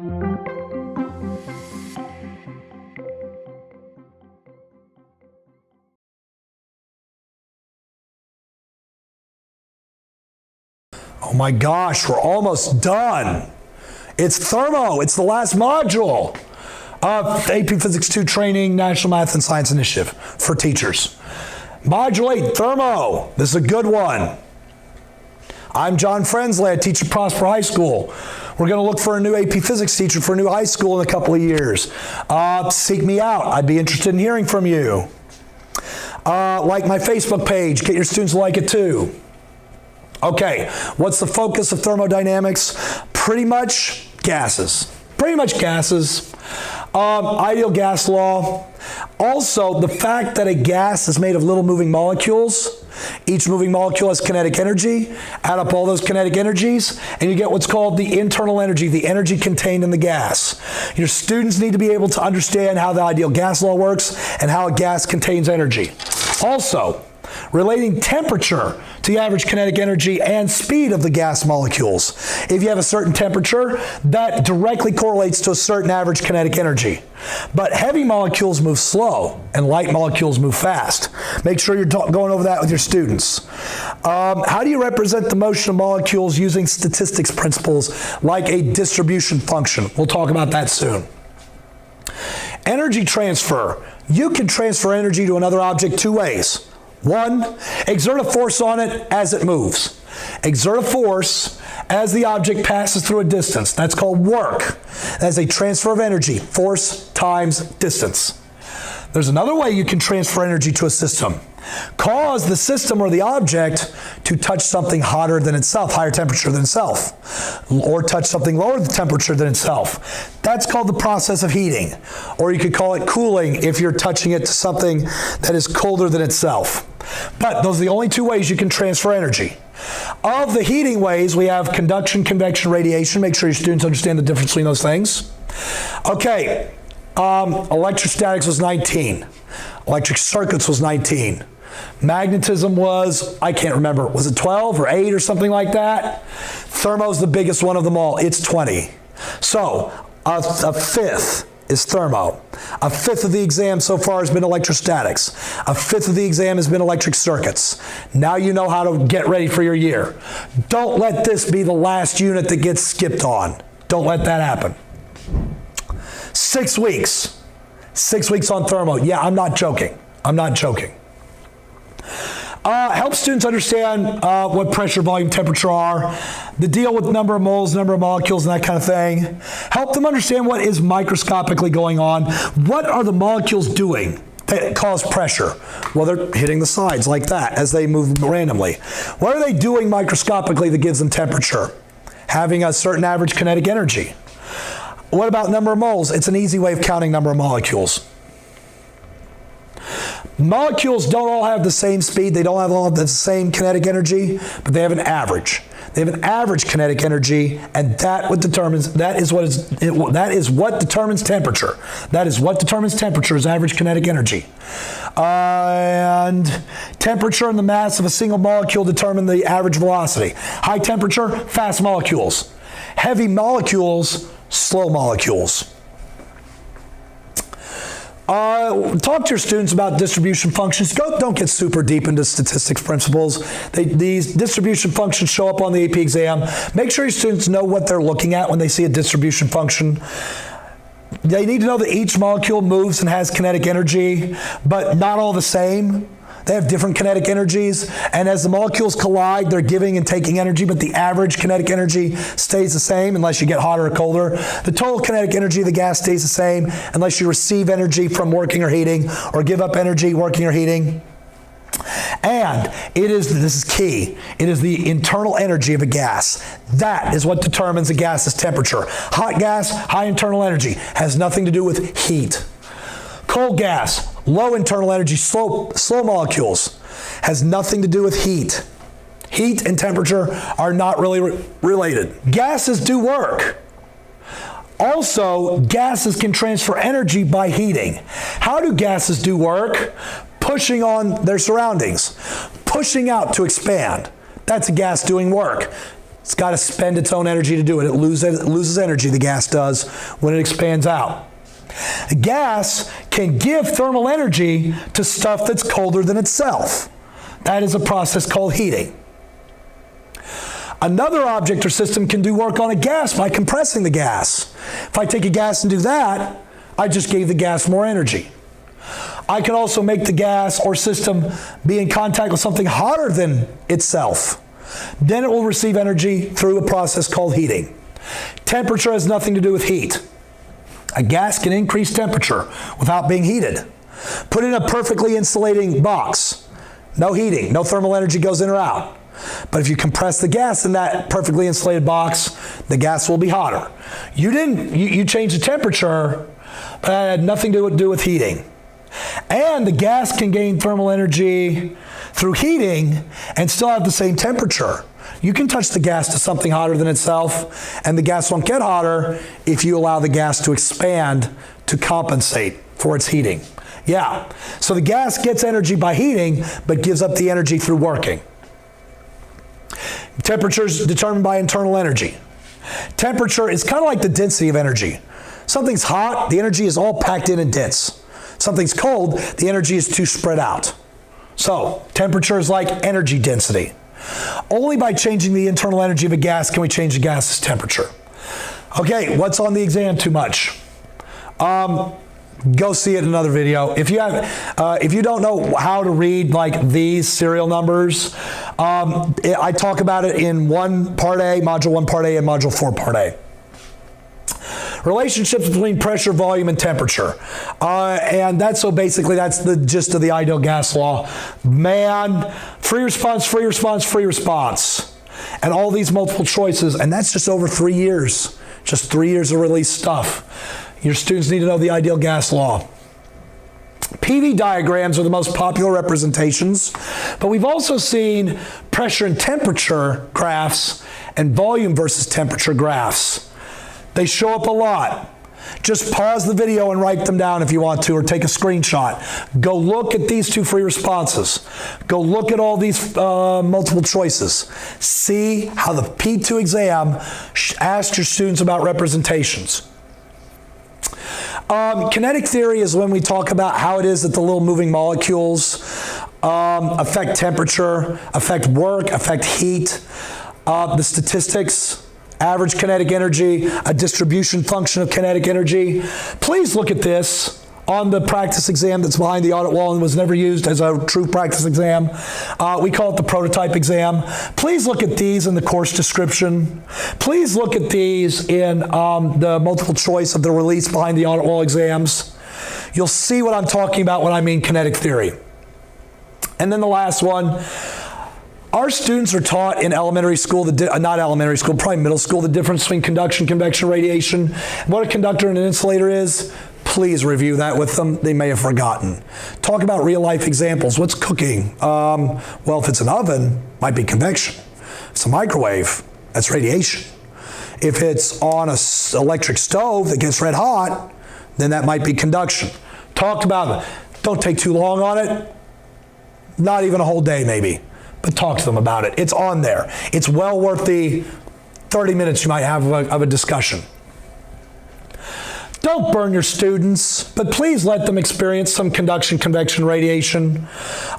Oh my gosh, we're almost done. It's thermo, it's the last module of AP Physics 2 Training National Math and Science Initiative for teachers. Module 8, thermo. This is a good one. I'm John Frensley. I teach at Prosper High School. We're going to look for a new AP Physics teacher for a new high school in a couple of years. Seek me out. I'd be interested in hearing from you. Like my Facebook page. Get your students to like it too. Okay, what's the focus of thermodynamics? Pretty much gases. Pretty much gases. Ideal gas law. Also, the fact that a gas is made of little moving molecules. Each moving molecule has kinetic energy. Add up all those kinetic energies, and you get what's called the internal energy, the energy contained in the gas. Your students need to be able to understand how the ideal gas law works and how a gas contains energy. Also, relating temperature to the average kinetic energy and speed of the gas molecules. If you have a certain temperature, that directly correlates to a certain average kinetic energy. But heavy molecules move slow and light molecules move fast. Make sure you're going over that with your students. How do you represent the motion of molecules using statistics principles like a distribution function? We'll talk about that soon. Energy transfer. You can transfer energy to another object two ways. One, exert a force on it as it moves. Exert a force as the object passes through a distance. That's called work. That's a transfer of energy, force times distance. There's another way you can transfer energy to a system. Cause the system or the object to touch something hotter than itself, higher temperature than itself, or touch something lower temperature than itself. That's called the process of heating, or you could call it cooling if you're touching it to something that is colder than itself. But those are the only two ways you can transfer energy. Of the heating ways, we have conduction, convection, radiation. Make sure your students understand the difference between those things. Okay, electrostatics was 19. Electric circuits was 19. Magnetism was, I can't remember, was it 12 or 8 or something like that? Thermo's the biggest one of them all. It's 20. So a fifth is thermo. A fifth of the exam so far has been electrostatics. A fifth of the exam has been electric circuits. Now you know how to get ready for your year. Don't let this be the last unit that gets skipped on. Don't let that happen. 6 weeks. 6 weeks on thermo. Yeah, I'm not joking. I'm not joking. Help students understand what pressure, volume, temperature are, the deal with number of moles, number of molecules, and that kind of thing. Help them understand what is microscopically going on. What are the molecules doing that cause pressure? Well, they're hitting the sides like that as they move randomly. What are they doing microscopically that gives them temperature? Having a certain average kinetic energy. What about number of moles? It's an easy way of counting number of molecules. Molecules don't all have the same speed, they don't have all the same kinetic energy, but they have an average. They have an average kinetic energy, and that is what determines temperature. That is what determines temperature is average kinetic energy. And temperature and the mass of a single molecule determine the average velocity. High temperature, fast molecules. Heavy molecules, slow molecules. Talk to your students about distribution functions. Don't get super deep into statistics principles. These distribution functions show up on the AP exam. Make sure your students know what they're looking at when they see a distribution function. They need to know that each molecule moves and has kinetic energy, but not all the same. They have different kinetic energies, and as the molecules collide, they're giving and taking energy, but the average kinetic energy stays the same unless you get hotter or colder. The total kinetic energy of the gas stays the same unless you receive energy from working or heating, or give up energy working or heating. And this is key, it is the internal energy of a gas. That is what determines a gas's temperature. Hot gas, high internal energy, has nothing to do with heat. Cold gas, low internal energy, slow molecules, has nothing to do with heat. Heat and temperature are not really related. Gases do work. Also, gases can transfer energy by heating. How do gases do work? Pushing on their surroundings, pushing out to expand. That's a gas doing work. It's got to spend its own energy to do it. It loses energy, the gas does, when it expands out. A gas can give thermal energy to stuff that's colder than itself. That is a process called heating. Another object or system can do work on a gas by compressing the gas. If I take a gas and do that, I just gave the gas more energy. I can also make the gas or system be in contact with something hotter than itself. Then it will receive energy through a process called heating. Temperature has nothing to do with heat. A gas can increase temperature without being heated. Put in a perfectly insulating box. No heating, no thermal energy goes in or out. But if you compress the gas in that perfectly insulated box, the gas will be hotter. You changed the temperature, but that had nothing to do with heating. And the gas can gain thermal energy through heating and still have the same temperature. You can touch the gas to something hotter than itself, and the gas won't get hotter if you allow the gas to expand to compensate for its heating. Yeah, so the gas gets energy by heating, but gives up the energy through working. Temperature is determined by internal energy. Temperature is kind of like the density of energy. Something's hot, the energy is all packed in and dense. Something's cold, the energy is too spread out. So, temperature is like energy density. Only by changing the internal energy of a gas can we change the gas's temperature. Okay, what's on the exam too much? Go see it in another video. If you don't know how to read like these serial numbers, I talk about it in Part A, Module 1 Part A, and Module 4 Part A. Relationships between pressure, volume, and temperature. And that's the gist of the ideal gas law. Man, free response, free response, free response. And all these multiple choices, and that's just over 3 years. Just 3 years of release stuff. Your students need to know the ideal gas law. PV diagrams are the most popular representations, but we've also seen pressure and temperature graphs and volume versus temperature graphs. They show up a lot. Just pause the video and write them down if you want to, or take a screenshot. Go look at these two free responses. Go look at all these multiple choices. See how the P2 exam asked your students about representations. Kinetic theory is when we talk about how it is that the little moving molecules affect temperature, affect work, affect heat, the statistics, average kinetic energy, a distribution function of kinetic energy. Please look at this on the practice exam that's behind the audit wall and was never used as a true practice exam. We call it the prototype exam. Please look at these in the course description. Please look at these in the multiple choice of the release behind the audit wall exams. You'll see what I'm talking about when I mean kinetic theory. And then the last one, our students are taught in elementary school, not elementary school, probably middle school, the difference between conduction, convection, radiation, what a conductor and an insulator is. Please review that with them. They may have forgotten. Talk about real life examples. What's cooking? Well, if it's an oven, it might be convection. If it's a microwave, that's radiation. If it's on an electric stove that gets red hot, then that might be conduction. Talk about it. Don't take too long on it. Not even a whole day maybe. But talk to them about it. It's on there. It's well worth the 30 minutes you might have of a discussion. Don't burn your students, but please let them experience some conduction, convection, radiation.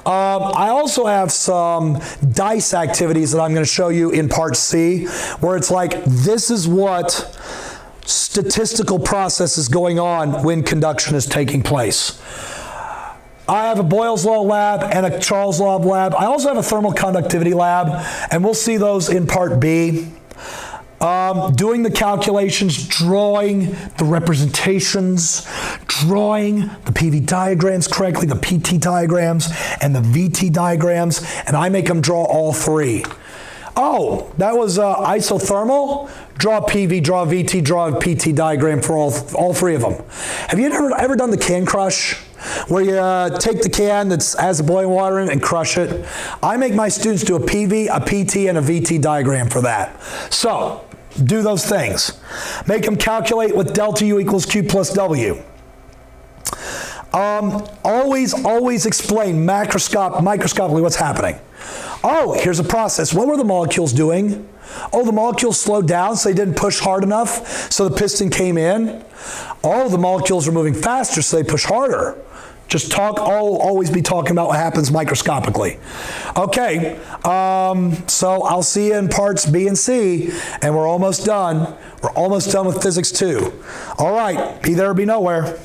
I also have some DICE activities that I'm going to show you in Part C, where it's like, this is what statistical process is going on when conduction is taking place. I have a Boyle's Law lab and a Charles Law lab. I also have a thermal conductivity lab, and we'll see those in Part B. Doing the calculations, drawing the representations, drawing the PV diagrams correctly, the PT diagrams and the VT diagrams, and I make them draw all three. Oh, that was isothermal? Draw PV, draw VT, draw a PT diagram for all three of them. Have you ever done the can crush? Where you take the can that has the boiling water in it and crush it. I make my students do a PV, a PT, and a VT diagram for that. So, do those things. Make them calculate with delta U equals Q plus W. Always explain microscopically what's happening. Oh, here's a process. What were the molecules doing? Oh, the molecules slowed down, so they didn't push hard enough, so the piston came in. Oh, the molecules are moving faster, so they push harder. Just always be talking about what happens microscopically. Okay, so I'll see you in parts B and C, and we're almost done. We're almost done with physics 2. All right, be there or be nowhere.